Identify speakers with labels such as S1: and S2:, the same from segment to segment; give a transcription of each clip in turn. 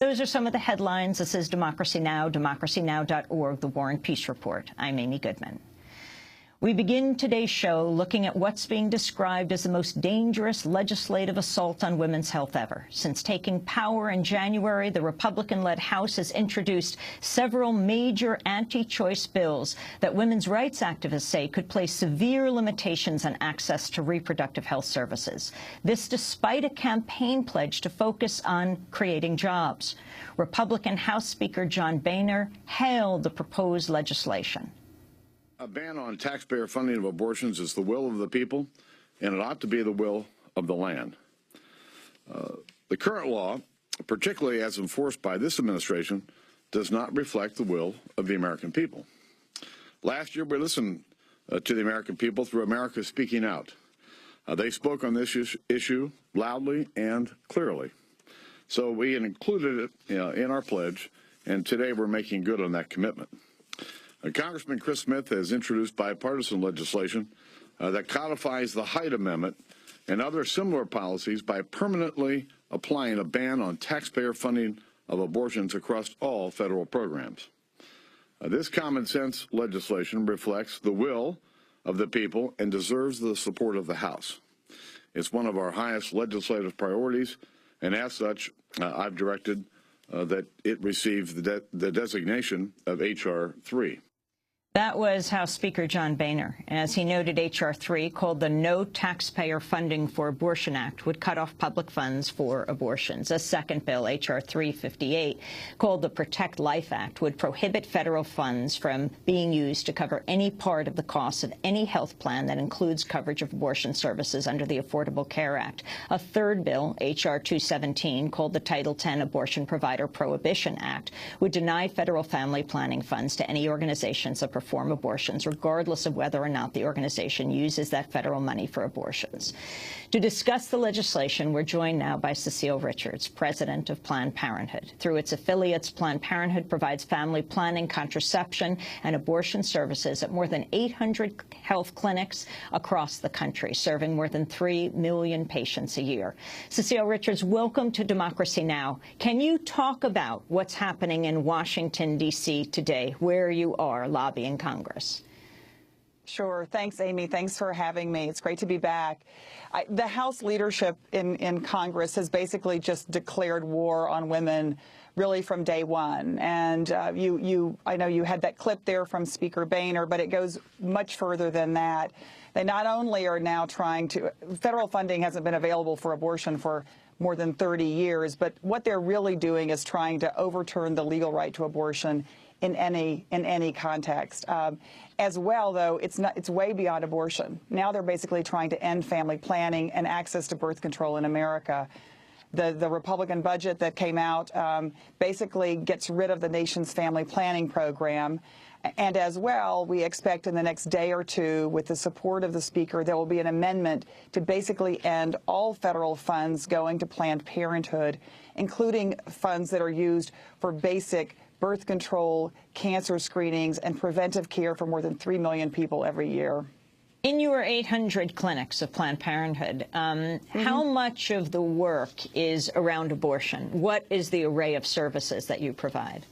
S1: Those are some of the headlines. This is Democracy Now!, democracynow.org, The War and Peace Report. I'm Amy Goodman. We begin today's show looking at what's being described as the most dangerous legislative assault on women's health ever. Since taking power in January, the Republican-led House has introduced several major anti-choice bills that women's rights activists say could place severe limitations on access to reproductive health services. This despite a campaign pledge to focus on creating jobs. Republican House Speaker John Boehner hailed the proposed legislation.
S2: A ban on taxpayer funding of abortions is the will of the people, and it ought to be the will of the land. The current law, particularly as enforced by this administration, does not reflect the will of the American people. Last year, we listened to the American people through America Speaking Out. They spoke on this issue loudly and clearly. So we included it in our pledge, and today we're making good on that commitment. Congressman Chris Smith has introduced bipartisan legislation that codifies the Hyde Amendment and other similar policies by permanently applying a ban on taxpayer funding of abortions across all federal programs. This common sense legislation reflects the will of the people and deserves the support of the House. It's one of our highest legislative priorities, and as such, I've directed that it receive the designation of H.R. 3.
S1: That was House Speaker John Boehner. As he noted, H.R. 3, called the No Taxpayer Funding for Abortion Act, would cut off public funds for abortions. A second bill, H.R. 358, called the Protect Life Act, would prohibit federal funds from being used to cover any part of the cost of any health plan that includes coverage of abortion services under the Affordable Care Act. A third bill, H.R. 217, called the Title X Abortion Provider Prohibition Act, would deny federal family planning funds to any organizations that perform abortions, regardless of whether or not the organization uses that federal money for abortions. To discuss the legislation, we're joined now by Cecile Richards, president of Planned Parenthood. Through its affiliates, Planned Parenthood provides family planning, contraception, and abortion services at more than 800 health clinics across the country, serving more than 3 million patients a year. Cecile Richards, welcome to Democracy Now! Can you talk about what's happening in Washington, D.C. today, where you are lobbying Congress?
S3: Sure. Thanks, Amy. Thanks for having me. It's great to be back. The House leadership in Congress has basically just declared war on women really from day one. And I know you had that clip there from Speaker Boehner, but it goes much further than that. They not only are now trying to, federal funding hasn't been available for abortion for more than 30 years, but what they're really doing is trying to overturn the legal right to abortion in any context. As well, though, it's way beyond abortion. Now they're basically trying to end family planning and access to birth control in America. The Republican budget that came out basically gets rid of the nation's family planning program. And as well, we expect in the next day or two, with the support of the Speaker, there will be an amendment to basically end all federal funds going to Planned Parenthood, including funds that are used for basic birth control, cancer screenings, and preventive care for more than 3 million people every year.
S1: In your 800 clinics of Planned Parenthood, how much of the work is around abortion? What is the array of services that you provide?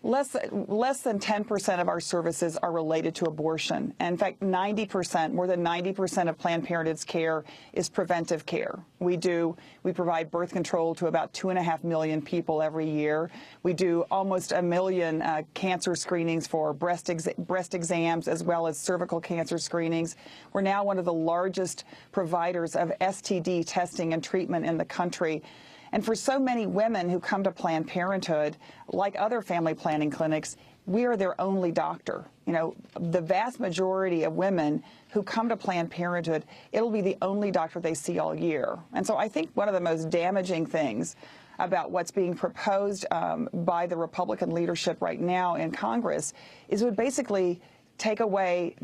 S3: Less than 10% of our services are related to abortion. And in fact, 90%, more than 90% of Planned Parenthood's care is preventive care. We provide birth control to about 2.5 million people every year. We do almost 1 million cancer screenings for breast exams as well as cervical cancer screenings. We're now one of the largest providers of STD testing and treatment in the country. And for so many women who come to Planned Parenthood, like other family planning clinics, we are their only doctor. You know, the vast majority of women who come to Planned Parenthood, it'll be the only doctor they see all year. And so I think one of the most damaging things about what's being proposed by the Republican leadership right now in Congress is it would basically take away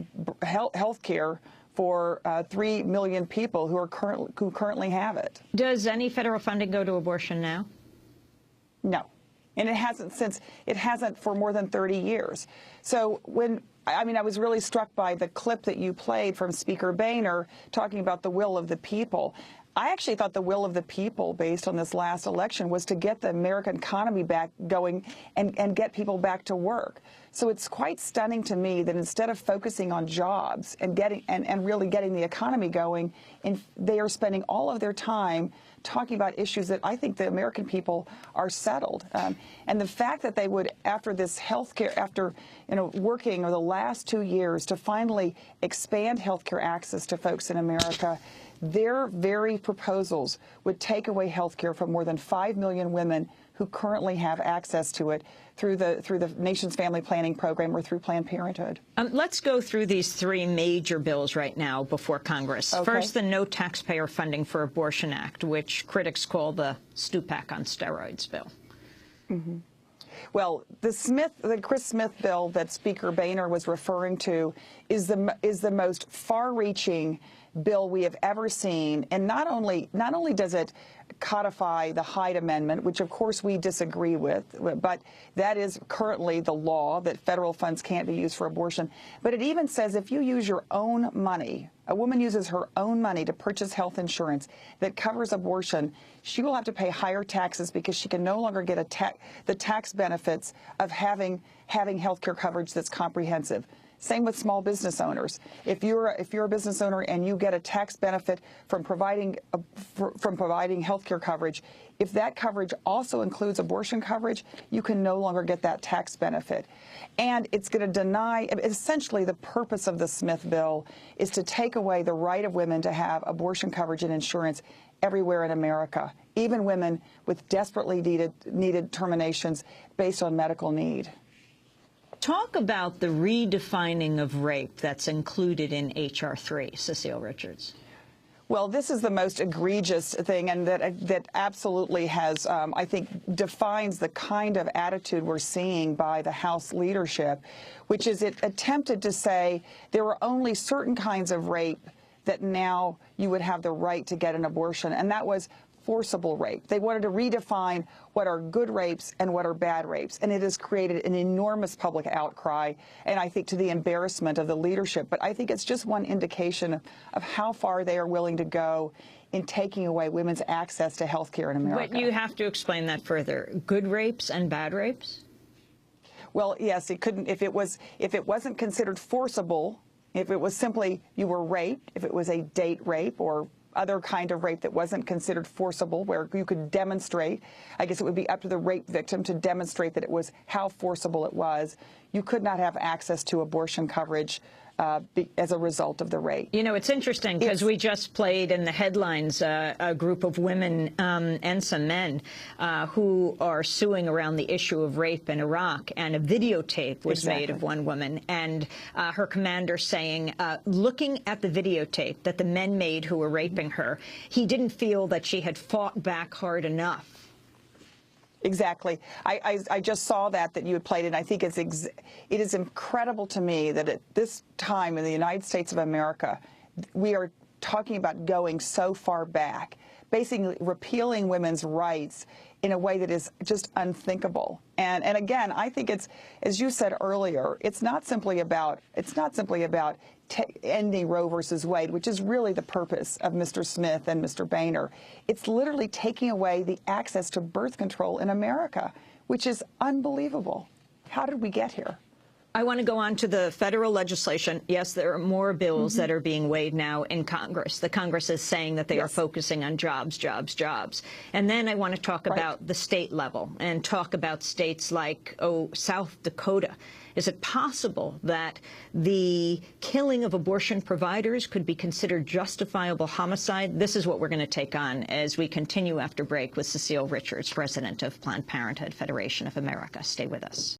S3: health care for 3 million people who currently have it.
S1: Does any federal funding go to abortion now?
S3: No. And it hasn't for more than 30 years. So I was really struck by the clip that you played from Speaker Boehner talking about the will of the people. I actually thought the will of the people, based on this last election, was to get the American economy back going and get people back to work. So it's quite stunning to me that instead of focusing on jobs and really getting the economy going, they are spending all of their time talking about issues that I think the American people are settled. And the fact that they would, after this health care, after working over the last 2 years to finally expand health care access to folks in America, their very proposals would take away health care from more than 5 million women who currently have access to it through the nation's family planning program or through Planned Parenthood.
S1: Let's go through these 3 major bills right now before Congress.
S3: Okay.
S1: First, the No Taxpayer Funding for Abortion Act, which critics call the Stupak on steroids bill.
S3: Mm-hmm. Well, the Chris Smith bill that Speaker Boehner was referring to is the most far-reaching bill we have ever seen, and not only does it codify the Hyde Amendment, which of course we disagree with, but that is currently the law, that federal funds can't be used for abortion. But it even says if you use your own money, a woman uses her own money to purchase health insurance that covers abortion, she will have to pay higher taxes because she can no longer get the tax benefits of having health care coverage that's comprehensive. Same with small business owners. If you're a business owner and you get a tax benefit from providing health care coverage, if that coverage also includes abortion coverage, you can no longer get that tax benefit. And it's going to deny, essentially the purpose of the Smith bill is to take away the right of women to have abortion coverage and insurance everywhere in America, even women with desperately needed terminations based on medical need.
S1: Talk about the redefining of rape that's included in H.R. 3, Cecile Richards.
S3: Well, this is the most egregious thing, and that absolutely has, I think, defines the kind of attitude we're seeing by the House leadership, which is it attempted to say there were only certain kinds of rape that now you would have the right to get an abortion, and that was forcible rape. They wanted to redefine what are good rapes and what are bad rapes, and it has created an enormous public outcry, and I think to the embarrassment of the leadership. But I think it's just one indication of how far they are willing to go in taking away women's access to health care in America.
S1: But you have to explain that further. Good rapes and bad rapes?
S3: Well, yes, it couldn't, if it wasn't considered forcible, if it was simply you were raped, if it was a date rape or other kind of rape that wasn't considered forcible, where you could demonstrate, I guess it would be up to the rape victim to demonstrate that it was how forcible it was, you could not have access to abortion coverage as a result of the rape.
S1: You know, it's interesting because we just played in the headlines a group of women and some men who are suing around the issue of rape in Iraq, and a videotape was made of one woman, and her commander saying, looking at the videotape that the men made who were raping her, he didn't feel that she had fought back hard enough.
S3: Exactly. I just saw that you had played it, and I think it is incredible to me that at this time in the United States of America, we are talking about going so far back, basically repealing women's rights in a way that is just unthinkable. And again, I think it's, as you said earlier, it's not simply about ending Roe versus Wade, which is really the purpose of Mr. Smith and Mr. Boehner. It's literally taking away the access to birth control in America, which is unbelievable. How did we get here?
S1: I want to go on to the federal legislation. Yes, there are more bills that are being weighed now in Congress. The Congress is saying that they are focusing on jobs, jobs, jobs. And then I want to talk about the state level and talk about states like, South Dakota. Is it possible that the killing of abortion providers could be considered justifiable homicide? This is what we're going to take on as we continue after break with Cecile Richards, president of Planned Parenthood Federation of America. Stay with us.